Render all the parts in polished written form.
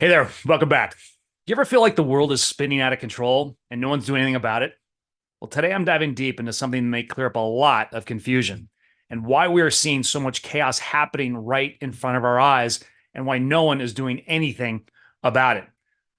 Hey there, welcome back. You ever feel like the world is spinning out of control and no one's doing anything about it? Well, today I'm diving deep into something that may clear up a lot of confusion and why we are seeing so much chaos happening right in front of our eyes and why no one is doing anything about it.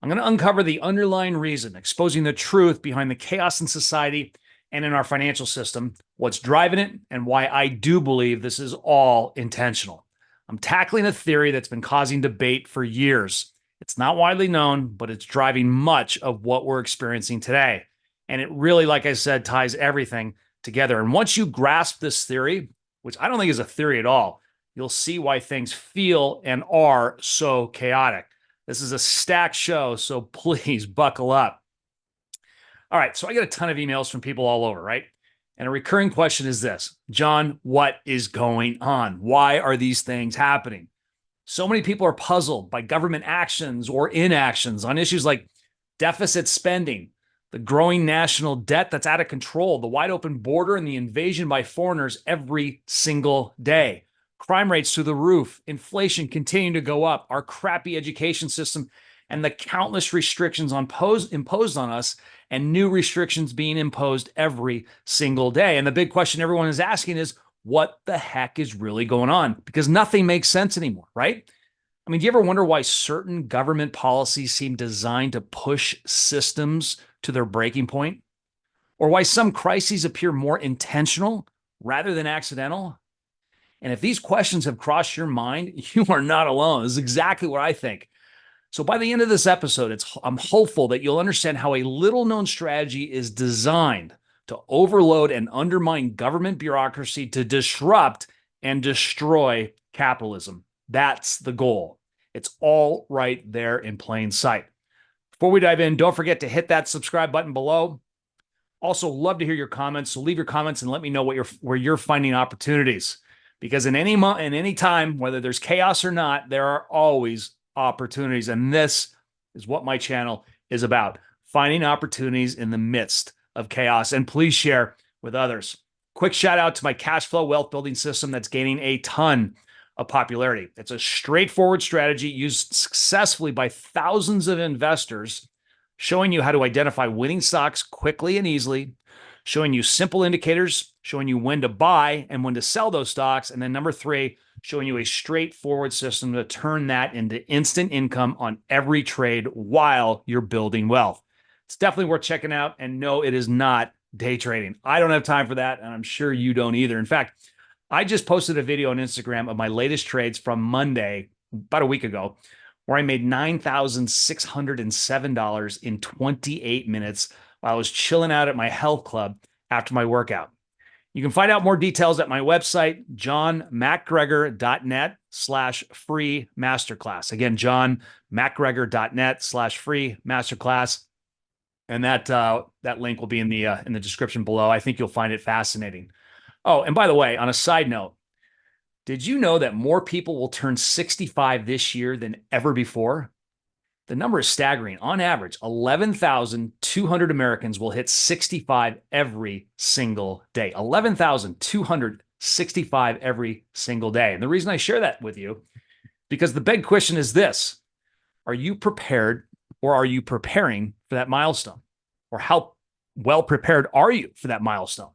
I'm going to uncover the underlying reason, exposing the truth behind the chaos in society and in our financial system, what's driving it, and why I do believe this is all intentional. I'm tackling a theory that's been causing debate for years. It's not widely known, but it's driving much of what we're experiencing today. And it really, like I said, ties everything together. And once you grasp this theory, which I don't think is a theory at all, you'll see why things feel and are so chaotic. This is a stacked show, so please buckle up. All right, so I get a ton of emails from people all over, right? And a recurring question is this: John, what is going on? Why are these things happening? So many people are puzzled by government actions or inactions on issues like deficit spending, the growing national debt that's out of control, the wide open border, and the invasion by foreigners every single day. Crime rates through the roof, inflation continuing to go up, our crappy education system, and the countless restrictions imposed on us, and new restrictions being imposed every single day. And the big question everyone is asking is, what the heck is really going on? Because nothing makes sense anymore, right? I mean, do you ever wonder why certain government policies seem designed to push systems to their breaking point? Or why some crises appear more intentional rather than accidental? And if these questions have crossed your mind, you are not alone. This is exactly what I think. So by the end of this episode, I'm hopeful that you'll understand how a little known strategy is designed to overload and undermine government bureaucracy to disrupt and destroy capitalism. That's the goal. It's all right there in plain sight. Before we dive in, don't forget to hit that subscribe button below. Also, love to hear your comments. So leave your comments and let me know where you're finding opportunities. Because in any time, whether there's chaos or not, there are always opportunities. And this is what my channel is about: finding opportunities in the midst of chaos. And please share with others. Quick shout out to my cashflow wealth building system that's gaining a ton of popularity. It's a straightforward strategy used successfully by thousands of investors, showing you how to identify winning stocks quickly and easily, showing you simple indicators, showing you when to buy and when to sell those stocks. And then number three, showing you a straightforward system to turn that into instant income on every trade while you're building wealth. It's definitely worth checking out. And no, it is not day trading. I don't have time for that, and I'm sure you don't either. In fact, I just posted a video on Instagram of my latest trades from Monday, about a week ago, where I made $9,607 in 28 minutes while I was chilling out at my health club after my workout. You can find out more details at my website, johnmacgregor.net/free masterclass. Again, johnmacgregor.net/free masterclass. And that link will be in the description below. I think you'll find it fascinating. Oh, and by the way, on a side note, did you know that more people will turn 65 this year than ever before? The number is staggering. On average, 11,200 Americans will hit 65 every single day. 11,265 every single day. And the reason I share that with you, because the big question is this: are you prepared, or are you preparing for that milestone? Or how well prepared are you for that milestone?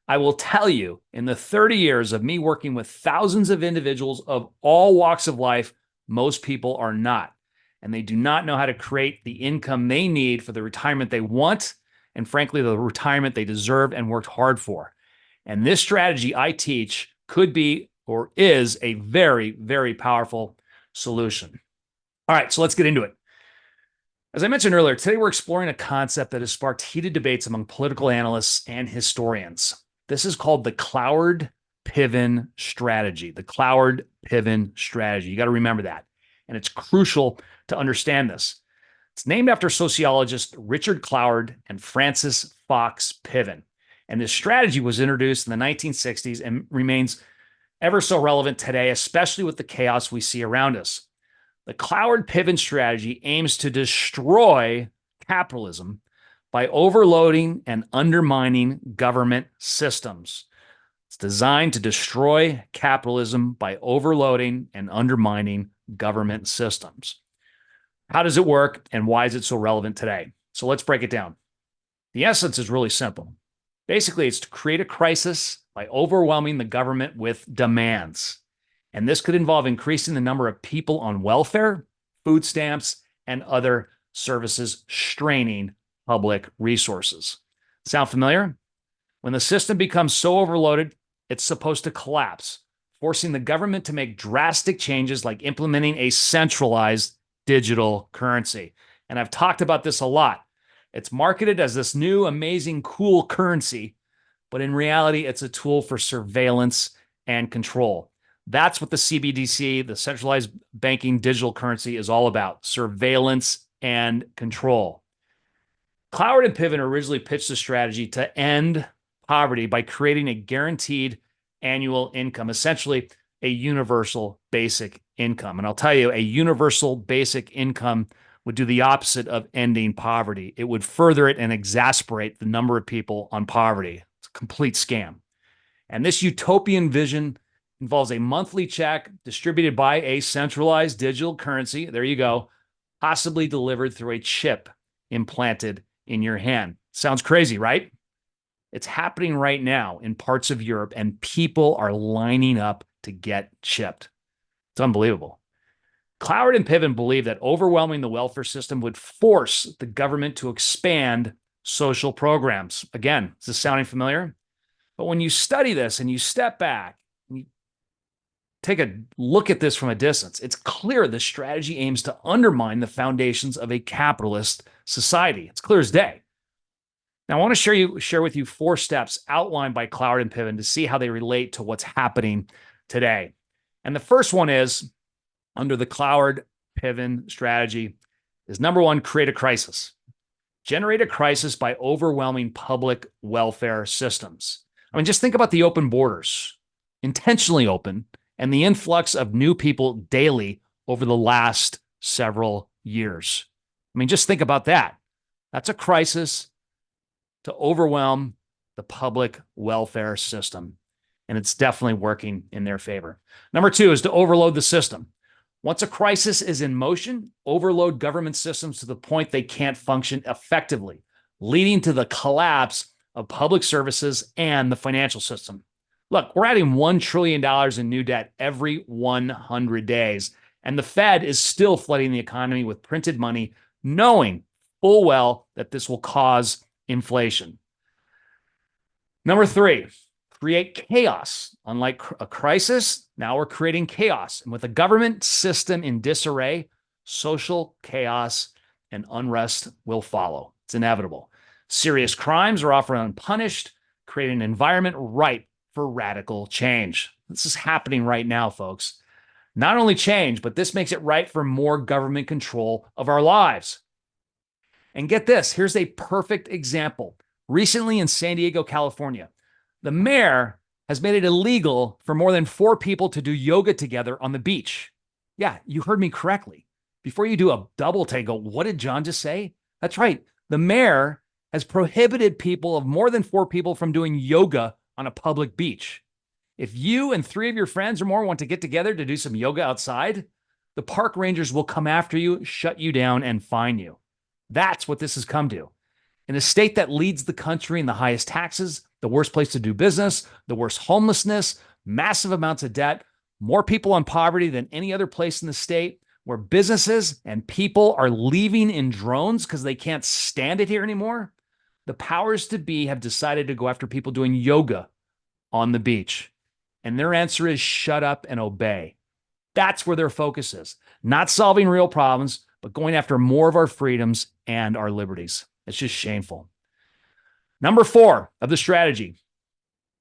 I will tell you, in the 30 years of me working with thousands of individuals of all walks of life, most people are not. And they do not know how to create the income they need for the retirement they want, and frankly, the retirement they deserve and worked hard for. And this strategy I teach could be, or is, a very, very powerful solution. All right, so let's get into it. As I mentioned earlier, today we're exploring a concept that has sparked heated debates among political analysts and historians. This is called the Cloward-Piven Strategy. The Cloward-Piven Strategy. You got to remember that. And it's crucial to understand this. It's named after sociologists Richard Cloward and Francis Fox Piven. And this strategy was introduced in the 1960s and remains ever so relevant today, especially with the chaos we see around us. The Cloward-Piven strategy aims to destroy capitalism by overloading and undermining government systems. It's designed to destroy capitalism by overloading and undermining government systems. How does it work and why is it so relevant today? So let's break it down. The essence is really simple. Basically, it's to create a crisis by overwhelming the government with demands. And this could involve increasing the number of people on welfare, food stamps, and other services, straining public resources. Sound familiar? When the system becomes so overloaded, it's supposed to collapse, forcing the government to make drastic changes like implementing a centralized digital currency. And I've talked about this a lot. It's marketed as this new, amazing, cool currency, but in reality, it's a tool for surveillance and control. That's what the CBDC, the centralized banking digital currency, is all about: surveillance and control. Cloward-Piven originally pitched the strategy to end poverty by creating a guaranteed annual income, essentially a universal basic income. And I'll tell you, a universal basic income would do the opposite of ending poverty. It would further it and exacerbate the number of people on poverty. It's a complete scam. And this utopian vision involves a monthly check distributed by a centralized digital currency. There you go. Possibly delivered through a chip implanted in your hand. Sounds crazy, right? It's happening right now in parts of Europe, and people are lining up to get chipped. It's unbelievable. Cloward-Piven believed that overwhelming the welfare system would force the government to expand social programs. Again, is this sounding familiar? But when you study this and you step back and you take a look at this from a distance, it's clear the strategy aims to undermine the foundations of a capitalist society. It's clear as day. Now, I want to share with you 4 steps outlined by Cloward-Piven to see how they relate to what's happening today. And the first one is, under the Cloward-Piven strategy, is number 1, create a crisis. Generate a crisis by overwhelming public welfare systems. I mean, just think about the open borders, intentionally open, and the influx of new people daily over the last several years. I mean, just think about that. That's a crisis to overwhelm the public welfare system. And it's definitely working in their favor. Number 2 is to overload the system. Once a crisis is in motion, overload government systems to the point they can't function effectively, leading to the collapse of public services and the financial system. Look, we're adding $1 trillion in new debt every 100 days, and the Fed is still flooding the economy with printed money, knowing full well that this will cause inflation. Number 3, create chaos. Unlike a crisis, now we're creating chaos. And with a government system in disarray, social chaos and unrest will follow. It's inevitable. Serious crimes are often unpunished, creating an environment ripe for radical change. This is happening right now, folks. Not only change, but this makes it right for more government control of our lives. And get this, here's a perfect example. Recently in San Diego, California, the mayor has made it illegal for more than 4 people to do yoga together on the beach. Yeah, you heard me correctly. Before you do a double take, go, what did John just say? That's right. The mayor has prohibited people of more than 4 people from doing yoga on a public beach. If you and 3 of your friends or more want to get together to do some yoga outside, the park rangers will come after you, shut you down, and fine you. That's what this has come to. In a state that leads the country in the highest taxes, the worst place to do business, the worst homelessness, massive amounts of debt, more people on poverty than any other place in the state, where businesses and people are leaving in drones because they can't stand it here anymore, the powers to be have decided to go after people doing yoga on the beach. And their answer is shut up and obey. That's where their focus is. Not solving real problems, but going after more of our freedoms and our liberties. It's just shameful. Number 4 of the strategy,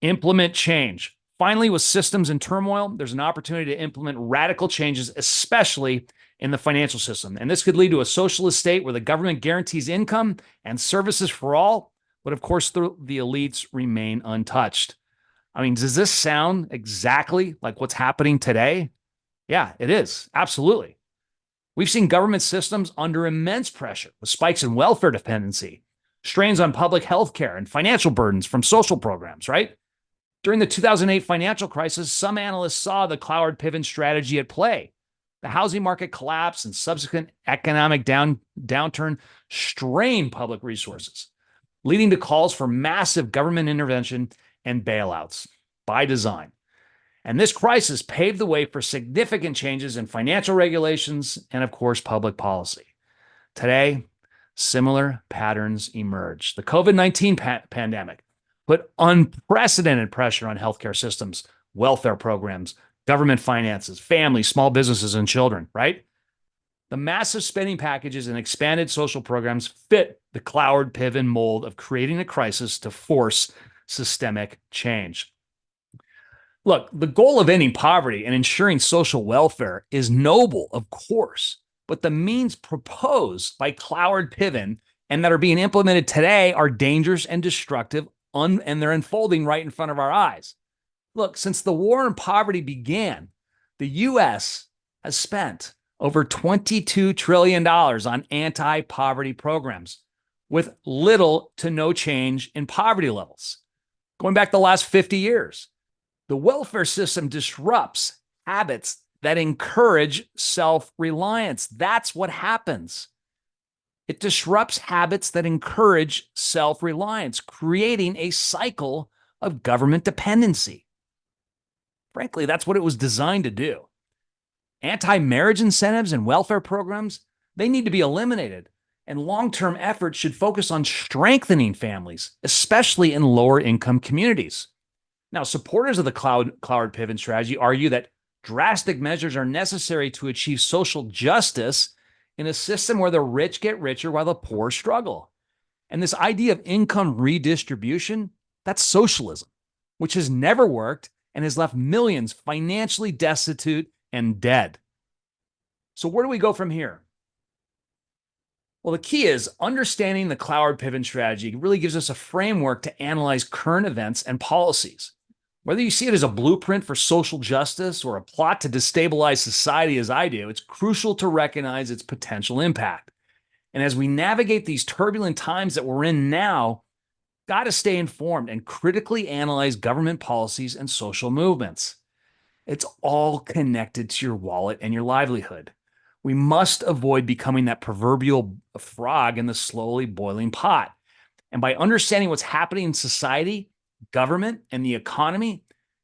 implement change. Finally, with systems in turmoil, there's an opportunity to implement radical changes, especially in the financial system. And this could lead to a socialist state where the government guarantees income and services for all, but of course, the elites remain untouched. I mean, does this sound exactly like what's happening today? Yeah, it is. Absolutely. We've seen government systems under immense pressure with spikes in welfare dependency, strains on public health care, and financial burdens from social programs, right? During the 2008 financial crisis, some analysts saw the Cloward-Piven strategy at play. The housing market collapse and subsequent economic downturn strain public resources, leading to calls for massive government intervention and bailouts by design. And this crisis paved the way for significant changes in financial regulations and, of course, public policy. Today, similar patterns emerge. The COVID-19 pandemic put unprecedented pressure on healthcare systems, welfare programs, government finances, families, small businesses, and children, right? The massive spending packages and expanded social programs fit the Cloward-Piven mold of creating a crisis to force systemic change. Look, the goal of ending poverty and ensuring social welfare is noble, of course, but the means proposed by Cloward-Piven and that are being implemented today are dangerous and destructive, and they're unfolding right in front of our eyes. Look, since the war on poverty began, the U.S. has spent over $22 trillion on anti-poverty programs with little to no change in poverty levels. Going back the last 50 years, the welfare system disrupts habits that encourage self-reliance. That's what happens. It disrupts habits that encourage self-reliance, creating a cycle of government dependency. Frankly, that's what it was designed to do. Anti-marriage incentives and welfare programs, they need to be eliminated, and long-term efforts should focus on strengthening families, especially in lower-income communities. Now, supporters of the Cloward-Piven strategy argue that drastic measures are necessary to achieve social justice in a system where the rich get richer while the poor struggle. And this idea of income redistribution, that's socialism, which has never worked and has left millions financially destitute and dead. So where do we go from here? Well, the key is understanding the Cloward-Piven strategy really gives us a framework to analyze current events and policies. Whether you see it as a blueprint for social justice or a plot to destabilize society as I do, it's crucial to recognize its potential impact. And as we navigate these turbulent times that we're in now, got to stay informed and critically analyze government policies and social movements. It's all connected to your wallet and your livelihood. We must avoid becoming that proverbial frog in the slowly boiling pot. And by understanding what's happening in society, government, and the economy,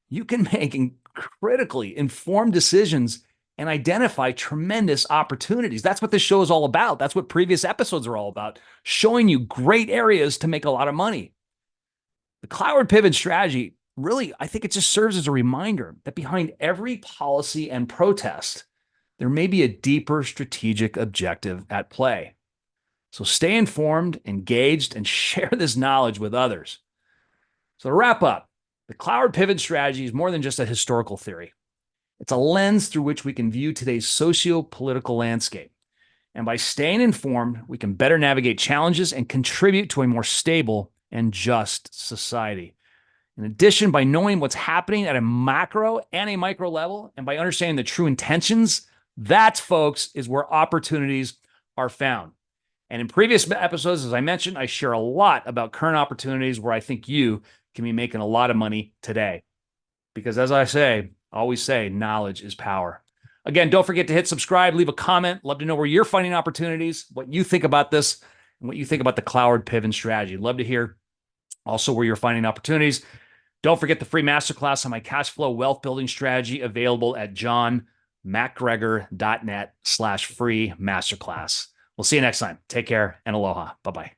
you can make critically informed decisions and identify tremendous opportunities. That's what this show is all about. That's what previous episodes are all about, showing you great areas to make a lot of money. The Cloward-Piven strategy, really, I think it just serves as a reminder that behind every policy and protest, there may be a deeper strategic objective at play. So stay informed, engaged, and share this knowledge with others. So to wrap up, the Cloward-Piven strategy is more than just a historical theory. It's a lens through which we can view today's socio-political landscape. And by staying informed, we can better navigate challenges and contribute to a more stable and just society. In addition, by knowing what's happening at a macro and a micro level, and by understanding the true intentions, that, folks, is where opportunities are found. And in previous episodes, as I mentioned, I share a lot about current opportunities where I think you can be making a lot of money today. Because as I always say, knowledge is power. Again, don't forget to hit subscribe, leave a comment. Love to know where you're finding opportunities, what you think about this, and what you think about the Cloward-Piven strategy. Love to hear also where you're finding opportunities. Don't forget the free masterclass on my cashflow wealth building strategy available at johnmacgregor.net/free masterclass. We'll see you next time. Take care and aloha. Bye-bye.